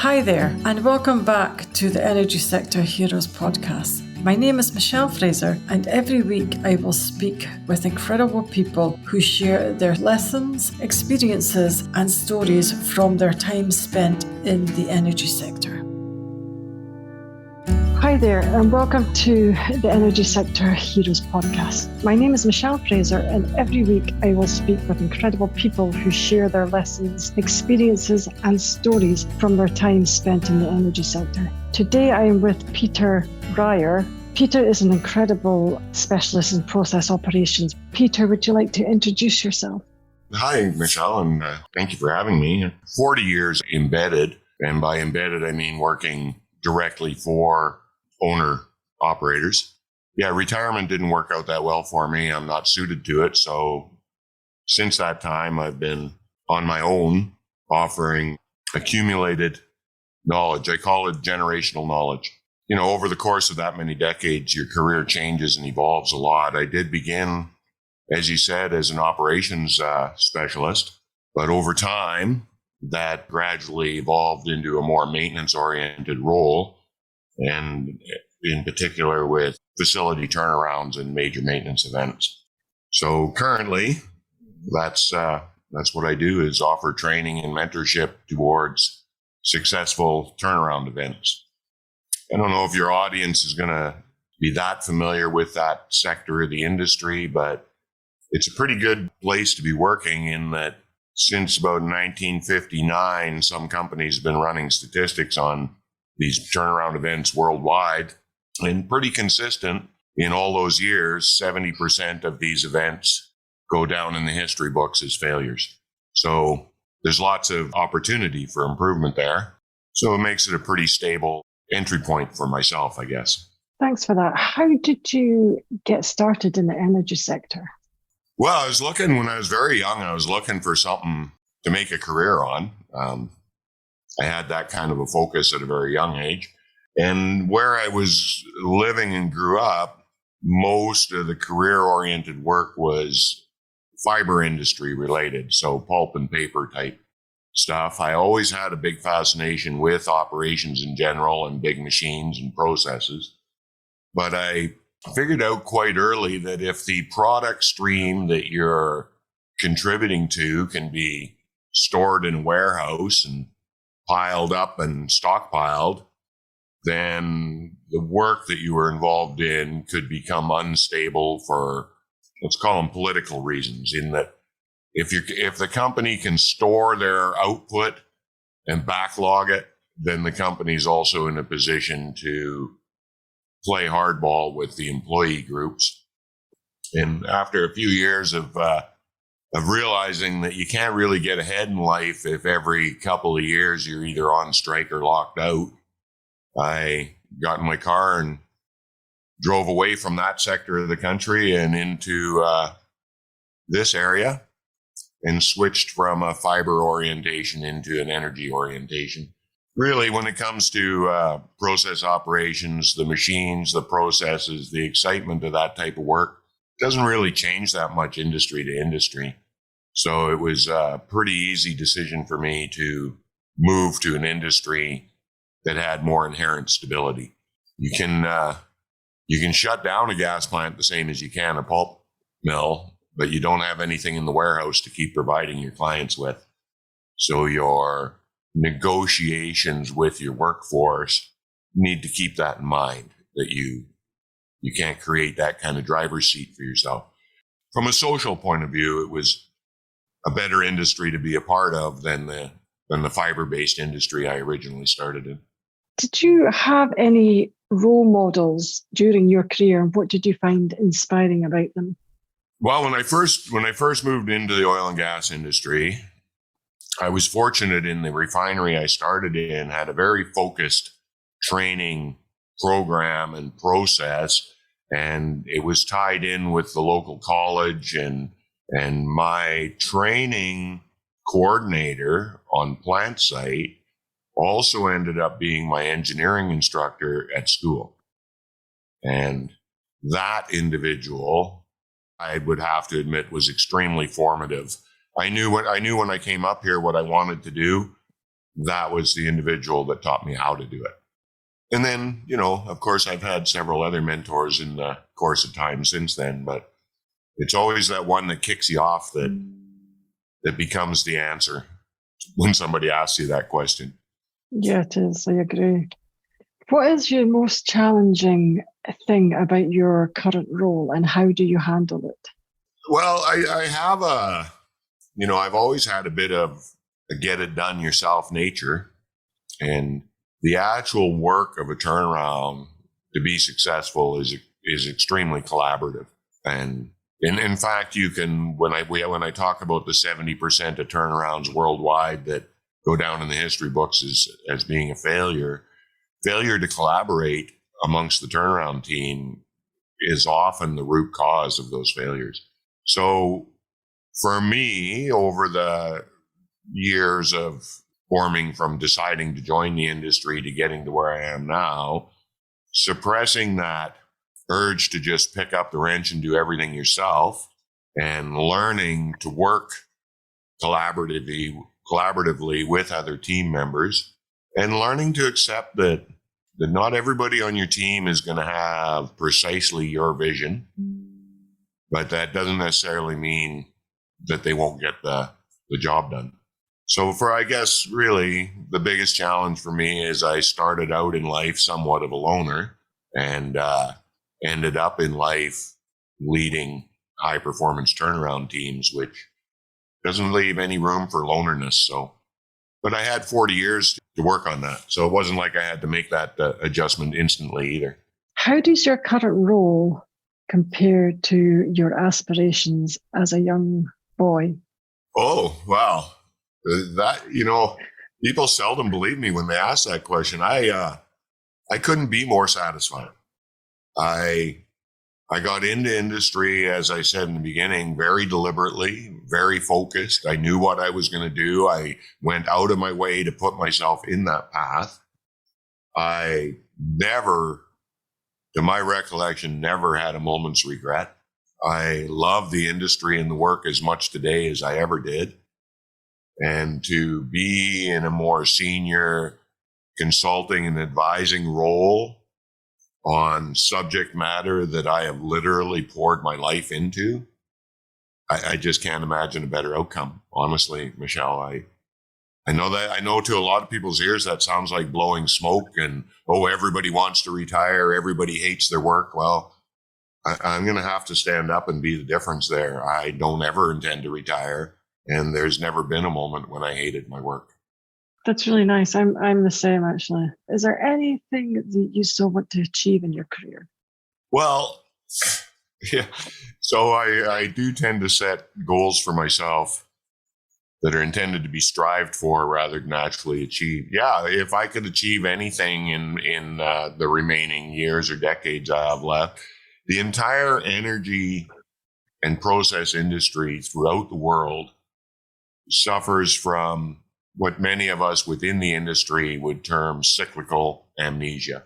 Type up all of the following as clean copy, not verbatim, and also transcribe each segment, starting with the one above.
Hi there, and welcome back to the Energy Sector Heroes podcast. My name is Michelle Fraser, and every week I will speak with incredible people who share their lessons, experiences, and stories from their time spent in the energy sector. Hi there, and welcome to the Energy Sector Heroes podcast. My name is Michelle Fraser, and every week I will speak with incredible people who share their lessons, experiences, and stories from their time spent in the energy sector. Today I am with Peter Reier. Peter is an incredible specialist in process operations. Peter, would you like to introduce yourself? Hi, Michelle, and thank you for having me. 40 years embedded, and by embedded I mean working directly for owner-operators. Yeah, retirement didn't work out that well for me. I'm not suited to it. So since that time, I've been on my own offering accumulated knowledge. I call it generational knowledge. You know, over the course of that many decades, your career changes and evolves a lot. I did begin, as you said, as an operations specialist, but over time, that gradually evolved into a more maintenance-oriented role, and in particular with facility turnarounds and major maintenance events. So currently, that's what I do, is offer training and mentorship towards successful turnaround events. I don't know if your audience is going to be that familiar with that sector of the industry, but it's a pretty good place to be working in that since about 1959, some companies have been running statistics on these turnaround events worldwide, and pretty consistent in all those years, 70% of these events go down in the history books as failures. So there's lots of opportunity for improvement there. So it makes it a pretty stable entry point for myself, I guess. Thanks for that. How did you get started in the energy sector? Well, when I was very young, I was looking for something to make a career on. I had that kind of a focus at a very young age. And where I was living and grew up, most of the career-oriented work was fiber industry related, so pulp and paper type stuff. I always had a big fascination with operations in general and big machines and processes. But I figured out quite early that if the product stream that you're contributing to can be stored in a warehouse and piled up and stockpiled, then the work that you were involved in could become unstable for, let's call them political reasons, in that if the company can store their output and backlog it, then the company's also in a position to play hardball with the employee groups. And after a few years of realizing that you can't really get ahead in life if every couple of years you're either on strike or locked out, I got in my car and drove away from that sector of the country and into this area, and switched from a fiber orientation into an energy orientation. Really, when it comes to process operations, the machines, the processes, the excitement of that type of work doesn't really change that much industry to industry. So it was a pretty easy decision for me to move to an industry that had more inherent stability. You can shut down a gas plant the same as you can a pulp mill, but you don't have anything in the warehouse to keep providing your clients with. So your negotiations with your workforce need to keep that in mind, that you can't create that kind of driver's seat for yourself. From a social point of view, it was a better industry to be a part of than the fiber-based industry I originally started in. Did you have any role models during your career, and what did you find inspiring about them? Well, when I first moved into the oil and gas industry, I was fortunate in the refinery I started in had a very focused training program and process, and it was tied in with the local college, and my training coordinator on plant site also ended up being my engineering instructor at school. And that individual, I would have to admit, was extremely formative. I knew when I came up here what I wanted to do, that was the individual that taught me how to do it. And then, of course, I've had several other mentors in the course of time since then, but it's always that one that kicks you off that becomes the answer when somebody asks you that question. Yeah, it is. I agree. What is your most challenging thing about your current role, and how do you handle it? Well, I have I've always had a bit of a get it done yourself nature, and the actual work of a turnaround to be successful is extremely collaborative. And in fact, you can, when I talk about the 70% of turnarounds worldwide that go down in the history books as being a failure to collaborate amongst the turnaround team is often the root cause of those failures. So for me, over the years of forming from deciding to join the industry to getting to where I am now, suppressing that urge to just pick up the wrench and do everything yourself, and learning to work collaboratively with other team members, and learning to accept that not everybody on your team is going to have precisely your vision, but that doesn't necessarily mean that they won't get the job done. So I guess really the biggest challenge for me is I started out in life somewhat of a loner, and ended up in life leading high performance turnaround teams, which doesn't leave any room for loneliness. But I had 40 years to work on that. So it wasn't like I had to make that adjustment instantly either. How does your current role compare to your aspirations as a young boy? Oh, wow. That, people seldom believe me when they ask that question. I couldn't be more satisfied. I got into industry, as I said in the beginning, very deliberately, very focused. I knew what I was going to do. I went out of my way to put myself in that path. I never, to my recollection, never had a moment's regret. I love the industry and the work as much today as I ever did. And to be in a more senior consulting and advising role on subject matter that I have literally poured my life into, I just can't imagine a better outcome. Honestly, Michelle, I know to a lot of people's ears that sounds like blowing smoke and, everybody wants to retire, everybody hates their work. Well, I'm going to have to stand up and be the difference there. I don't ever intend to retire, and there's never been a moment when I hated my work. That's really nice. I'm the same, actually. Is there anything that you still want to achieve in your career? Well, yeah. So I do tend to set goals for myself that are intended to be strived for rather than actually achieved. Yeah, if I could achieve anything in the remaining years or decades I have left, the entire energy and process industry throughout the world suffers from what many of us within the industry would term cyclical amnesia,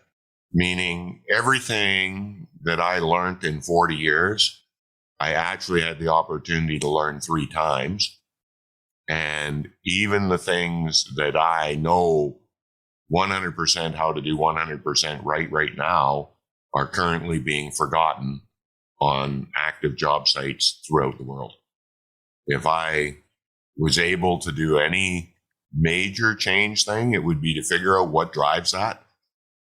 meaning everything that I learned in 40 years, I actually had the opportunity to learn 3 times. And even the things that I know 100% how to do 100% right now are currently being forgotten on active job sites throughout the world. If I was able to do any major change thing, it would be to figure out what drives that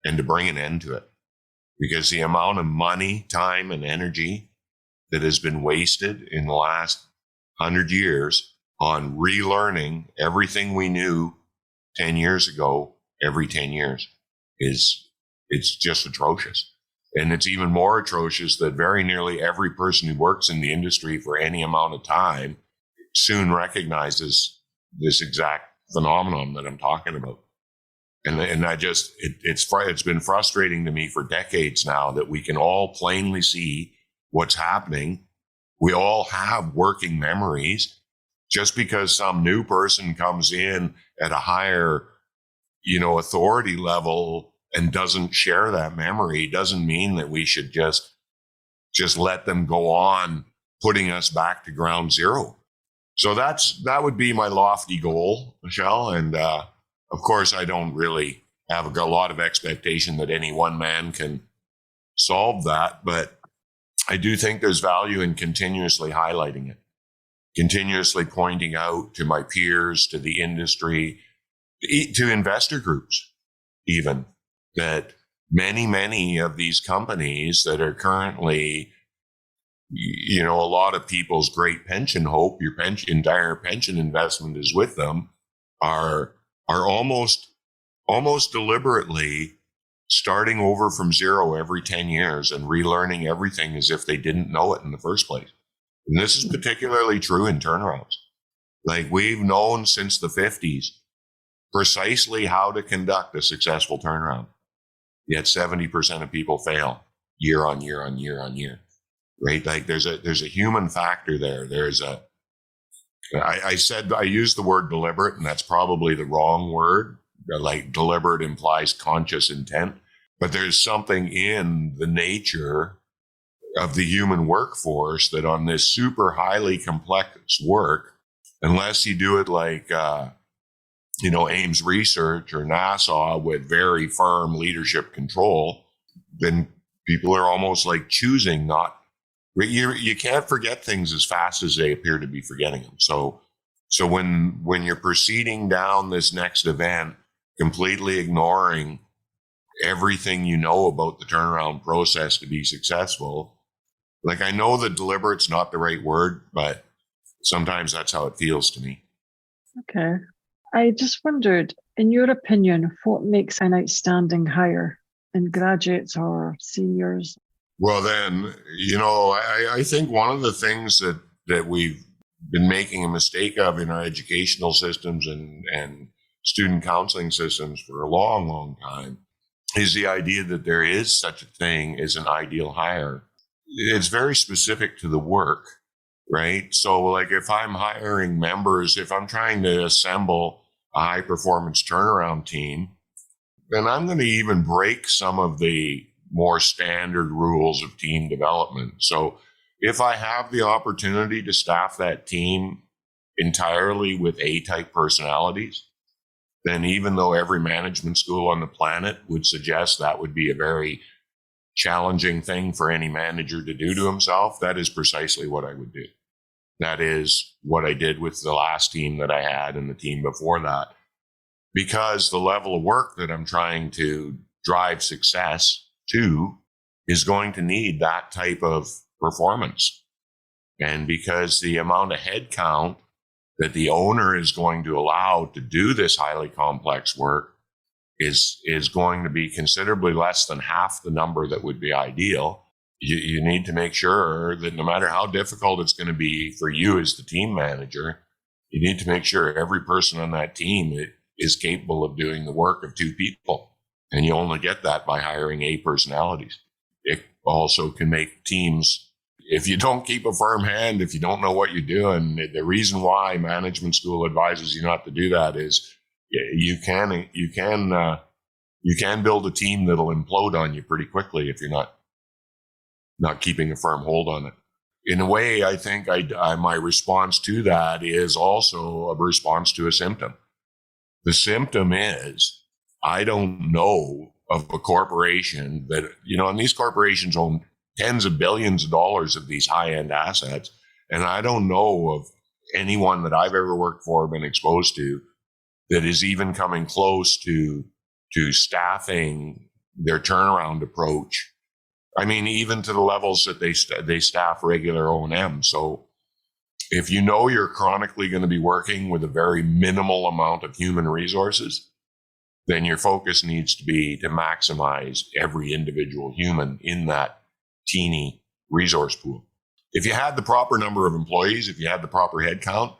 and to bring an end to it. Because the amount of money, time, and energy that has been wasted in the last 100 years on relearning everything we knew 10 years ago every 10 years it's just atrocious. And it's even more atrocious that very nearly every person who works in the industry for any amount of time soon recognizes this exact phenomenon that I'm talking about. And I just, it's been frustrating to me for decades now that we can all plainly see what's happening. We all have working memories. Just because some new person comes in at a higher, authority level and doesn't share that memory doesn't mean that we should just let them go on putting us back to ground zero. So that would be my lofty goal, Michelle. And Of course, I don't really have a lot of expectation that any one man can solve that, but I do think there's value in continuously highlighting it, continuously pointing out to my peers, to the industry, to investor groups, even, that many of these companies that are currently, a lot of people's great pension hope, your entire pension investment is with them, are almost deliberately starting over from zero every 10 years and relearning everything as if they didn't know it in the first place. And this is particularly true in turnarounds. Like, we've known since the 50s precisely how to conduct a successful turnaround. Yet 70% of people fail year on year on year on year, right? Like, there's a human factor there. I used the word deliberate, and that's probably the wrong word. Like, deliberate implies conscious intent, but there's something in the nature of the human workforce that on this super highly complex work, unless you do it like, Ames Research or NASA with very firm leadership control, then people are almost like choosing not. You can't forget things as fast as they appear to be forgetting them. So when you're proceeding down this next event, completely ignoring everything you know about the turnaround process to be successful, like, I know that deliberate's not the right word, but sometimes that's how it feels to me. Okay. I just wondered, in your opinion, what makes an outstanding hire in graduates or seniors? Well, then, I think one of the things that we've been making a mistake of in our educational systems and student counseling systems for a long, long time is the idea that there is such a thing as an ideal hire. It's very specific to the work, right? So, like, if I'm hiring members, if I'm trying to assemble a high performance turnaround team, then I'm going to even break some of the more standard rules of team development. So if I have the opportunity to staff that team entirely with A-type personalities, then even though every management school on the planet would suggest that would be a very challenging thing for any manager to do to himself, that is precisely what I would do. That is what I did with the last team that I had and the team before that, because the level of work that I'm trying to drive success to is going to need that type of performance. And because the amount of headcount that the owner is going to allow to do this highly complex work is going to be considerably less than half the number that would be ideal. You need to make sure that no matter how difficult it's going to be for you as the team manager, you need to make sure every person on that team is capable of doing the work of two people. And you only get that by hiring A personalities. It also can make teams, if you don't keep a firm hand, if you don't know what you're doing, the reason why management school advises you not to do that is you can build a team that'll implode on you pretty quickly if you're not keeping a firm hold on it. In a way, I think my response to that is also a response to a symptom. The symptom is I don't know of a corporation that, and these corporations own tens of billions of dollars of these high-end assets. And I don't know of anyone that I've ever worked for or been exposed to that is even coming close to staffing their turnaround approach. I mean, even to the levels that they staff regular O&M. So if you know you're chronically going to be working with a very minimal amount of human resources, then your focus needs to be to maximize every individual human in that teeny resource pool. If you had the proper number of employees, if you had the proper headcount,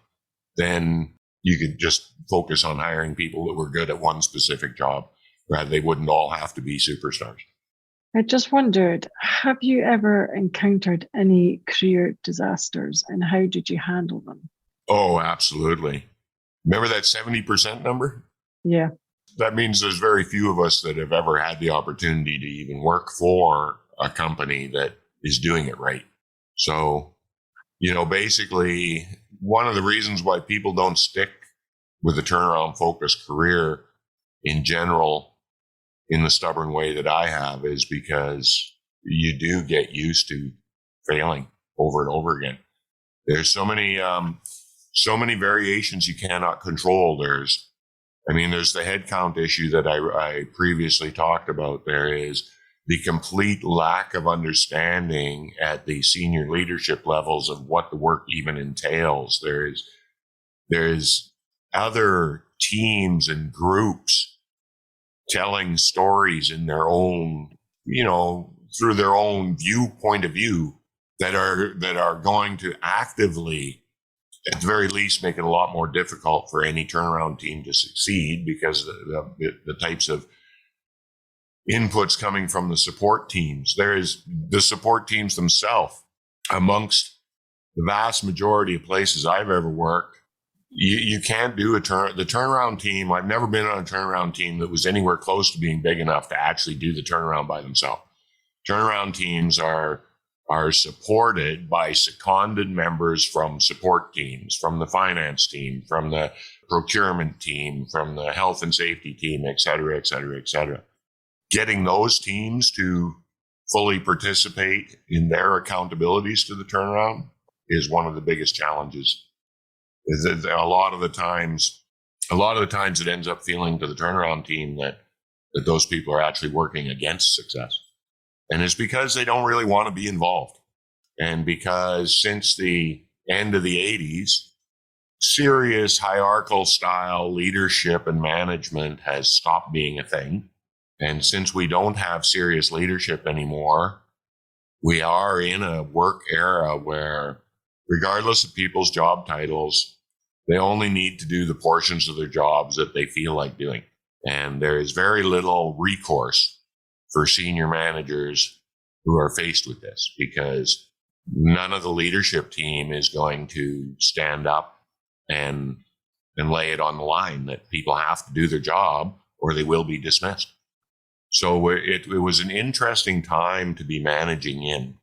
then you could just focus on hiring people that were good at one specific job, rather they wouldn't all have to be superstars. I just wondered, have you ever encountered any career disasters and how did you handle them? Oh, absolutely. Remember that 70% number? Yeah. That means there's very few of us that have ever had the opportunity to even work for a company that is doing it right. So, basically one of the reasons why people don't stick with a turnaround focused career in general in the stubborn way that I have is because you do get used to failing over and over again. There's so many variations you cannot control. There's the headcount issue that I previously talked about. There is the complete lack of understanding at the senior leadership levels of what the work even entails. There's other teams and groups telling stories in their own, through their own point of view that are going to actively, at the very least, make it a lot more difficult for any turnaround team to succeed, because the types of inputs coming from the support teams. There is the support teams themselves. Amongst the vast majority of places I've ever worked, you can't do the turnaround team. I've never been on a turnaround team that was anywhere close to being big enough to actually do the turnaround by themselves. Turnaround teams are supported by seconded members from support teams, from the finance team, from the procurement team, from the health and safety team, et cetera, et cetera, et cetera. Getting those teams to fully participate in their accountabilities to the turnaround is one of the biggest challenges. Is that a lot of the times it ends up feeling to the turnaround team that those people are actually working against success. And it's because they don't really want to be involved. And because since the end of the 80s, serious hierarchical style leadership and management has stopped being a thing. And since we don't have serious leadership anymore, we are in a work era where, regardless of people's job titles, they only need to do the portions of their jobs that they feel like doing. And there is very little recourse for senior managers who are faced with this, because none of the leadership team is going to stand up and lay it on the line that people have to do their job or they will be dismissed. So it was an interesting time to be managing in.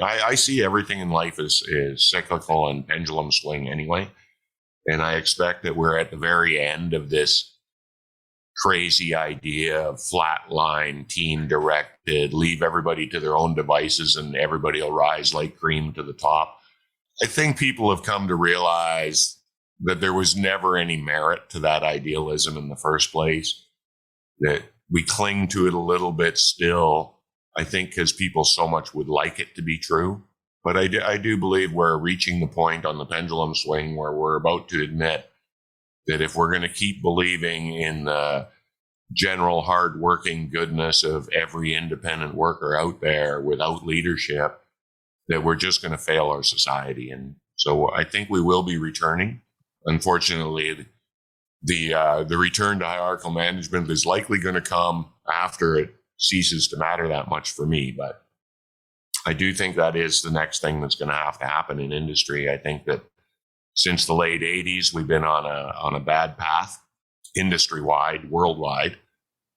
I see everything in life as cyclical and pendulum swing anyway. And I expect that we're at the very end of this crazy idea of flatline, team directed, leave everybody to their own devices and everybody will rise like cream to the top. I think people have come to realize that there was never any merit to that idealism in the first place, that we cling to it a little bit still, I think because people so much would like it to be true. But I do believe we're reaching the point on the pendulum swing where we're about to admit that if we're going to keep believing in the general hardworking goodness of every independent worker out there without leadership, that we're just going to fail our society. And so I think we will be returning. Unfortunately, the return to hierarchical management is likely going to come after it ceases to matter that much for me. But I do think that is the next thing that's going to have to happen in industry. I think that since the late 80s, we've been on a bad path, industry-wide, worldwide.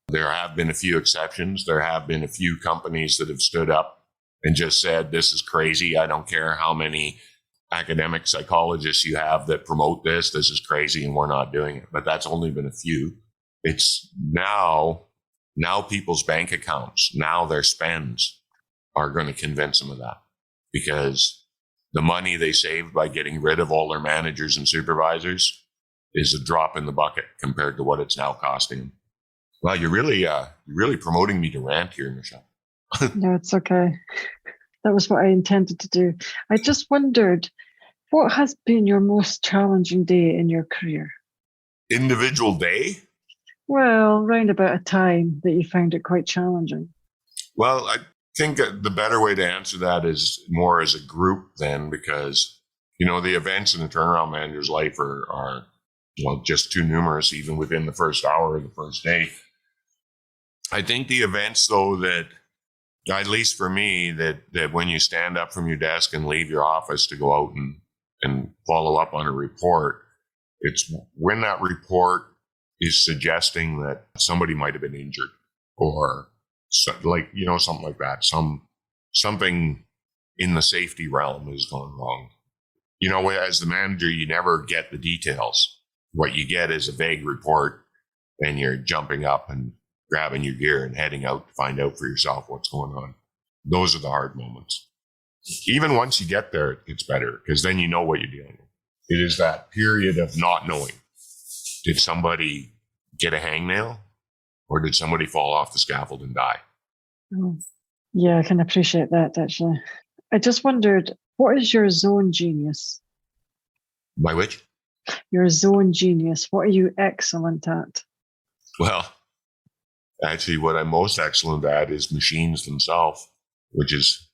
There have been a few exceptions. There have been a few companies that have stood up and just said, this is crazy. I don't care how many academic psychologists you have that promote this. This is crazy and we're not doing it. But that's only been a few. It's now people's bank accounts, now their spends are going to convince them of that, because the money they saved by getting rid of all their managers and supervisors is a drop in the bucket compared to what it's now costing them. Well, you're really promoting me to rant here, Michelle. No, it's okay. That was what I intended to do. I just wondered, what has been your most challenging day in your career? Individual day? Well, round about a time that you found it quite challenging. Well, I think the better way to answer that is more as a group then, because, the events in a turnaround manager's life are just too numerous, even within the first hour of the first day. I think the events, though, that, at least for me, that when you stand up from your desk and leave your office to go out and follow up on a report, it's when that report is suggesting that somebody might have been injured or something like that. Something in the safety realm is going wrong. As the manager, you never get the details. What you get is a vague report, and you're jumping up and grabbing your gear and heading out to find out for yourself what's going on. Those are the hard moments. Even once you get there, it gets better because then you know what you're dealing with. It is that period of not knowing. Did somebody get a hangnail or did somebody fall off the scaffold and die? Oh, yeah, I can appreciate that, actually. I just wondered, what is your zone genius? My which? Your zone genius. What are you excellent at? Well, actually, what I'm most excellent at is machines themselves, which is,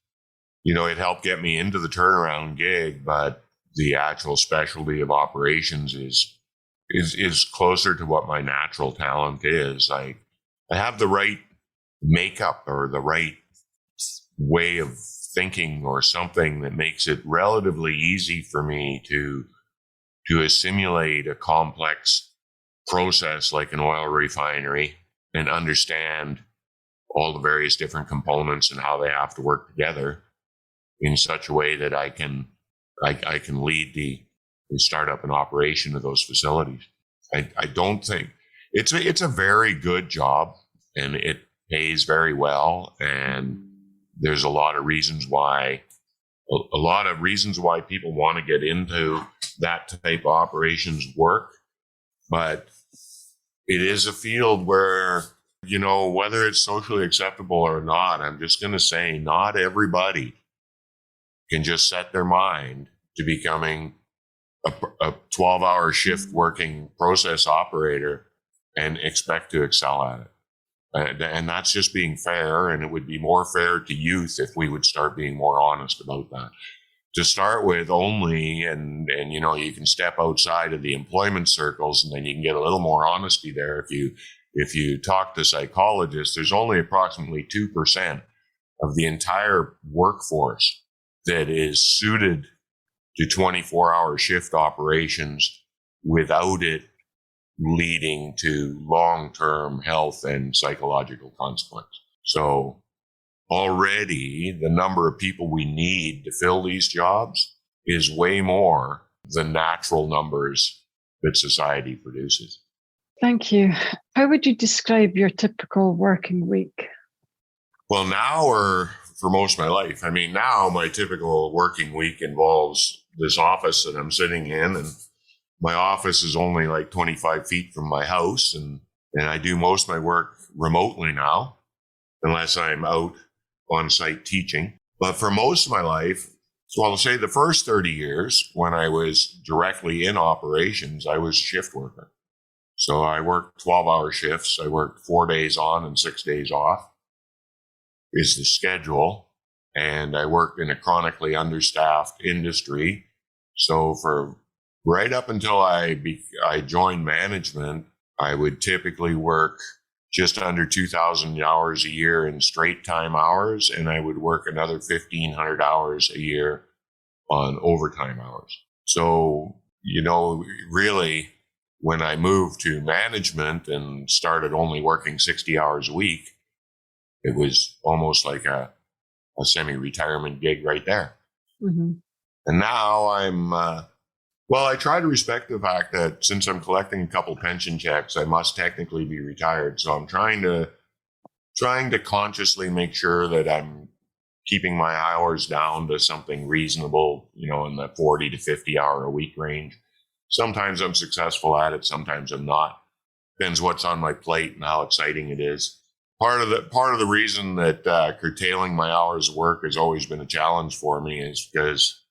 it helped get me into the turnaround gig, but the actual specialty of operations is closer to what my natural talent is. I have the right makeup or the right way of thinking or something that makes it relatively easy for me to assimilate a complex process like an oil refinery and understand all the various different components and how they have to work together in such a way that I can lead the startup and operation of those facilities. I don't think it's a very good job and it pays very well. And there's a lot of reasons why people want to get into that type of operations work. But it is a field where, whether it's socially acceptable or not, I'm just going to say not everybody can just set their mind to becoming a 12-hour shift working process operator and expect to excel at it. And that's just being fair. And it would be more fair to youth if we would start being more honest about that. To start with only, and you can step outside of the employment circles and then you can get a little more honesty there. If you talk to psychologists, there's only approximately 2% of the entire workforce that is suited to 24-hour shift operations without it leading to long-term health and psychological consequence. So already the number of people we need to fill these jobs is way more than natural numbers that society produces. Thank you. How would you describe your typical working week? Well, now or for most of my life, now my typical working week involves this office that I'm sitting in, and my office is only like 25 feet from my house, and I do most of my work remotely now, unless I'm out on site teaching. But for most of my life, so I'll say the first 30 years when I was directly in operations, I was a shift worker. So I worked 12-hour shifts. I worked 4 days on and 6 days off is the schedule. And I worked in a chronically understaffed industry. So for right up until I joined management, I would typically work just under 2,000 hours a year in straight time hours, and I would work another 1,500 hours a year on overtime hours. So, really, when I moved to management and started only working 60 hours a week, it was almost like a semi-retirement gig right there. Mm-hmm. And now I try to respect the fact that since I'm collecting a couple pension checks, I must technically be retired. So I'm trying to consciously make sure that I'm keeping my hours down to something reasonable, in the 40 to 50 hour a week range. Sometimes I'm successful at it. Sometimes I'm not. Depends what's on my plate and how exciting it is. Part of the reason that curtailing my hours of work has always been a challenge for me is because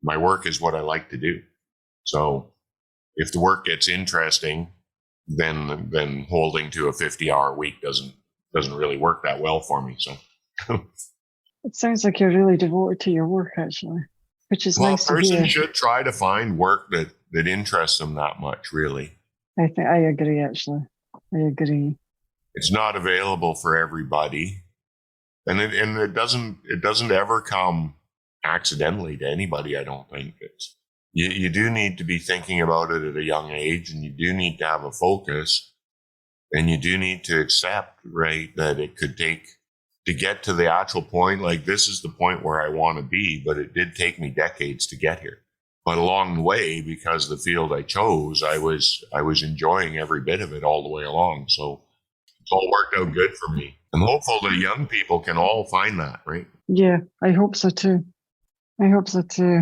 my work is what I like to do. So if the work gets interesting, then holding to a 50-hour week doesn't really work that well for me. So it sounds like you're really devoted to your work, actually, which is nice to hear. A person should try to find work that interests them that much, really. I think I agree, actually. I agree. It's not available for everybody, and it doesn't ever come accidentally to anybody. I don't think you do need to be thinking about it at a young age, and you do need to have a focus, and you do need to accept, right, that it could take to get to the actual point. Like, this is the point where I want to be, but it did take me decades to get here. But along the way, because the field I chose, I was enjoying every bit of it all the way along. So it's all worked out good for me. I'm hopeful that young people can all find that, right? Yeah, I hope so too. I hope so too.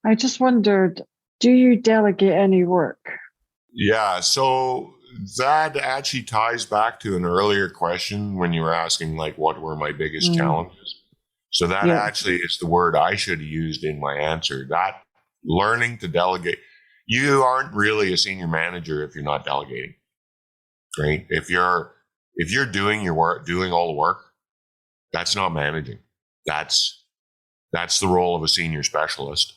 I just wondered, do you delegate any work? Yeah, so that actually ties back to an earlier question when you were asking, like, what were my biggest challenges? So that actually is the word I should have used in my answer. That learning to delegate. You aren't really a senior manager if you're not delegating, right? If you're doing your work, doing all the work, that's not managing. That's the role of a senior specialist.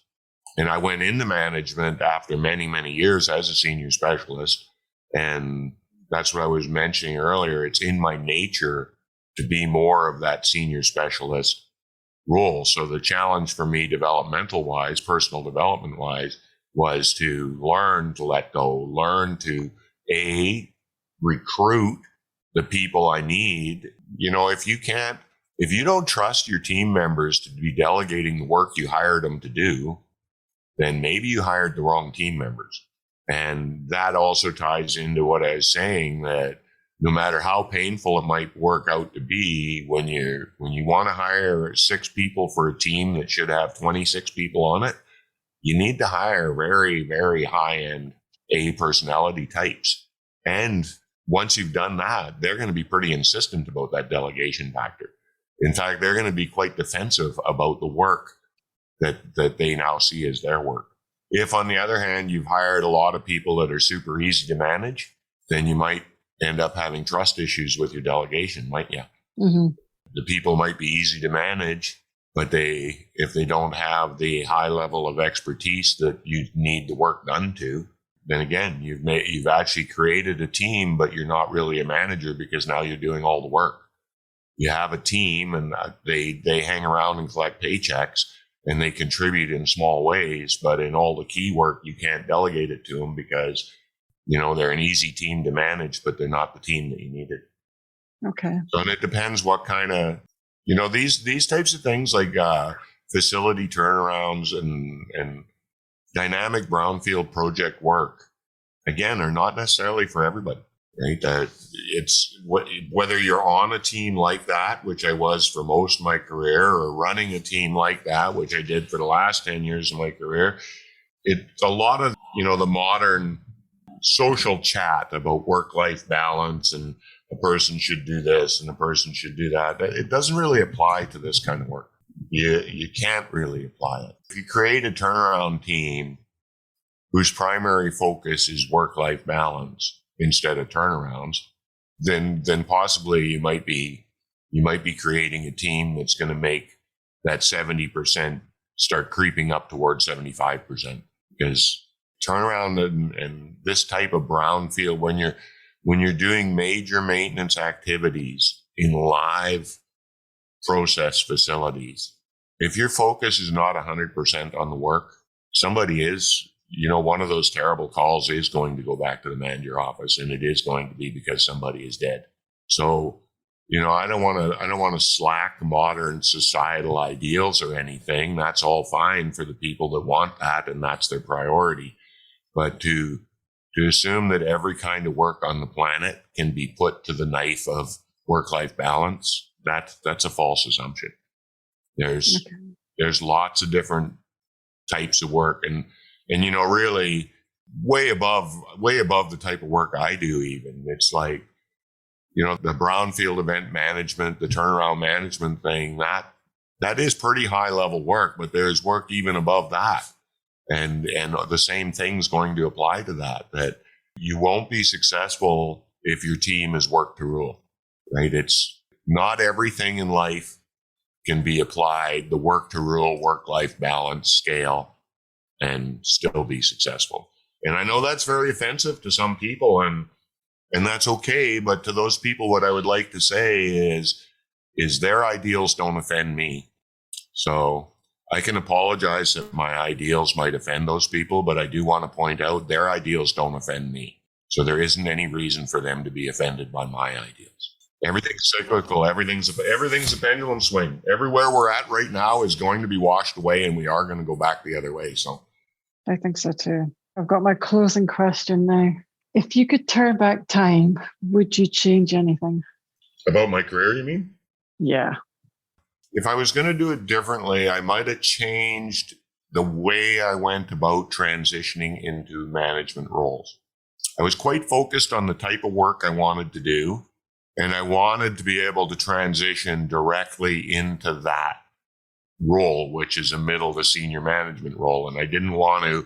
And I went into management after many, many years as a senior specialist. And that's what I was mentioning earlier. It's in my nature to be more of that senior specialist role. So the challenge for me, developmental wise, personal development wise, was to learn to let go, learn to recruit the people I need. If you don't trust your team members to be delegating the work you hired them to do, then maybe you hired the wrong team members. And that also ties into what I was saying, that no matter how painful it might work out to be, when you want to hire 6 people for a team that should have 26 people on it, you need to hire very, very high-end A personality types. And once you've done that, they're going to be pretty insistent about that delegation factor. In fact, they're going to be quite defensive about the work that they now see as their work. If, on the other hand, you've hired a lot of people that are super easy to manage, then you might end up having trust issues with your delegation, might you? Mm-hmm. The people might be easy to manage, but if they don't have the high level of expertise that you need the work done to, then again, you've actually created a team, but you're not really a manager because now you're doing all the work. You have a team, and they hang around and collect paychecks, and they contribute in small ways, but in all the key work, you can't delegate it to them because, they're an easy team to manage, but they're not the team that you needed. Okay. So, and it depends what kind of, these types of things like facility turnarounds and dynamic brownfield project work, again, are not necessarily for everybody, right? It's whether you're on a team like that, which I was for most of my career, or running a team like that, which I did for the last 10 years of my career. It's a lot of, the modern social chat about work-life balance, and a person should do this and a person should do that. It doesn't really apply to this kind of work. You can't really apply it. If you create a turnaround team whose primary focus is work-life balance instead of turnarounds, then possibly you might be creating a team that's going to make that 70% start creeping up towards 75%, because turnaround and this type of brownfield, when you're doing major maintenance activities in live process facilities, if your focus is not 100% on the work, somebody is, one of those terrible calls is going to go back to the manager office, and it is going to be because somebody is dead. So, I don't want to slack modern societal ideals or anything. That's all fine for the people that want that, and that's their priority. But to assume that every kind of work on the planet can be put to the knife of work-life balance, that's a false assumption. There's lots of different types of work, and really way above the type of work I do. Even it's like, the brownfield event management, the turnaround management thing, that is pretty high level work, but there's work even above that. And the same thing's going to apply to that you won't be successful if your team is work to rule, right? It's not everything in life can be applied, the work to rule, work-life balance scale, and still be successful. And I know that's very offensive to some people, and that's okay. But to those people, what I would like to say is their ideals don't offend me. So I can apologize if my ideals might offend those people, but I do want to point out their ideals don't offend me. So there isn't any reason for them to be offended by my ideals. Everything's cyclical. Everything's a pendulum swing. Everywhere we're at right now is going to be washed away, and we are going to go back the other way. So I think so too. I've got my closing question now. If you could turn back time, would you change anything? About my career, you mean? Yeah. If I was going to do it differently, I might have changed the way I went about transitioning into management roles. I was quite focused on the type of work I wanted to do, and I wanted to be able to transition directly into that role, which is a middle to senior management role. And I didn't want to,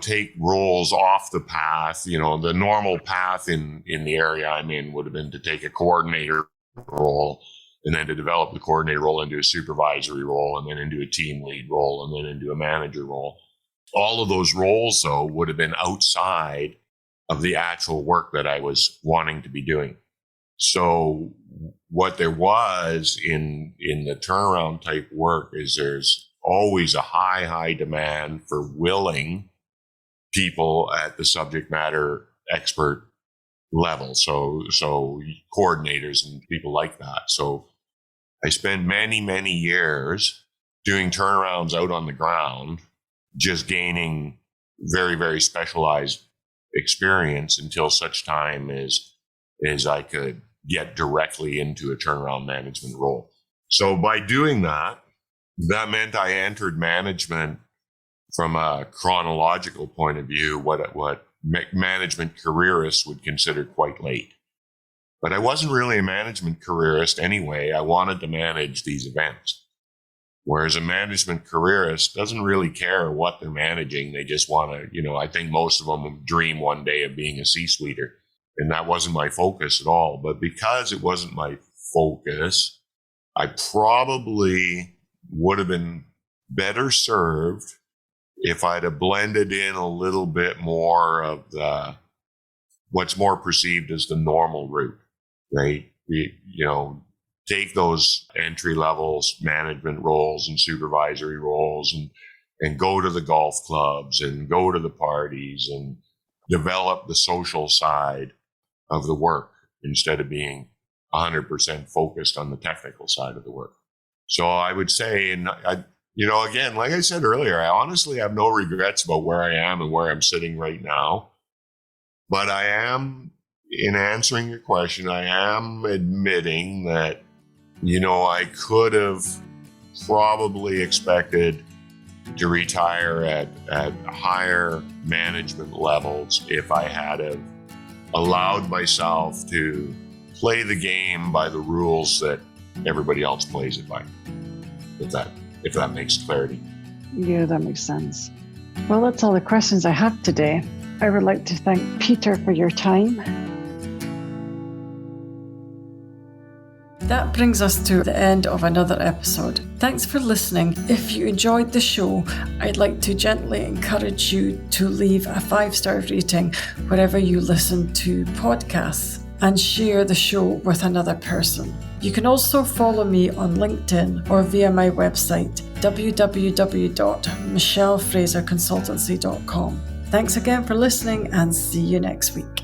take roles off the path. The normal path in the area I'm in would have been to take a coordinator role and then to develop the coordinator role into a supervisory role and then into a team lead role and then into a manager role. All of those roles, though, would have been outside of the actual work that I was wanting to be doing. So what there was in the turnaround type work is there's always a high demand for willing people at the subject matter expert level. So coordinators and people like that. So I spent many years doing turnarounds out on the ground, just gaining very, very specialized experience until such time as I could get directly into a turnaround management role. So by doing that meant I entered management from a chronological point of view, what management careerists would consider quite late. But I wasn't really a management careerist anyway. I wanted to manage these events. Whereas a management careerist doesn't really care what they're managing. They just want to, I think most of them dream one day of being a C-suiter. And that wasn't my focus at all. But because it wasn't my focus, I probably would have been better served if I'd have blended in a little bit more of what's more perceived as the normal route, right? Take those entry levels, management roles and supervisory roles and go to the golf clubs and go to the parties and develop the social side of the work instead of being 100% focused on the technical side of the work. So I would say, and again, like I said earlier, I honestly have no regrets about where I am and where I'm sitting right now. But I am, in answering your question, I am admitting that, I could have probably expected to retire at higher management levels if I had have allowed myself to play the game by the rules that everybody else plays it by. If that makes clarity. Yeah, that makes sense. Well, that's all the questions I have today. I would like to thank Peter for your time. That brings us to the end of another episode. Thanks for listening. If you enjoyed the show, I'd like to gently encourage you to leave a 5-star rating wherever you listen to podcasts and share the show with another person. You can also follow me on LinkedIn or via my website, www.michellefraserconsultancy.com. Thanks again for listening and see you next week.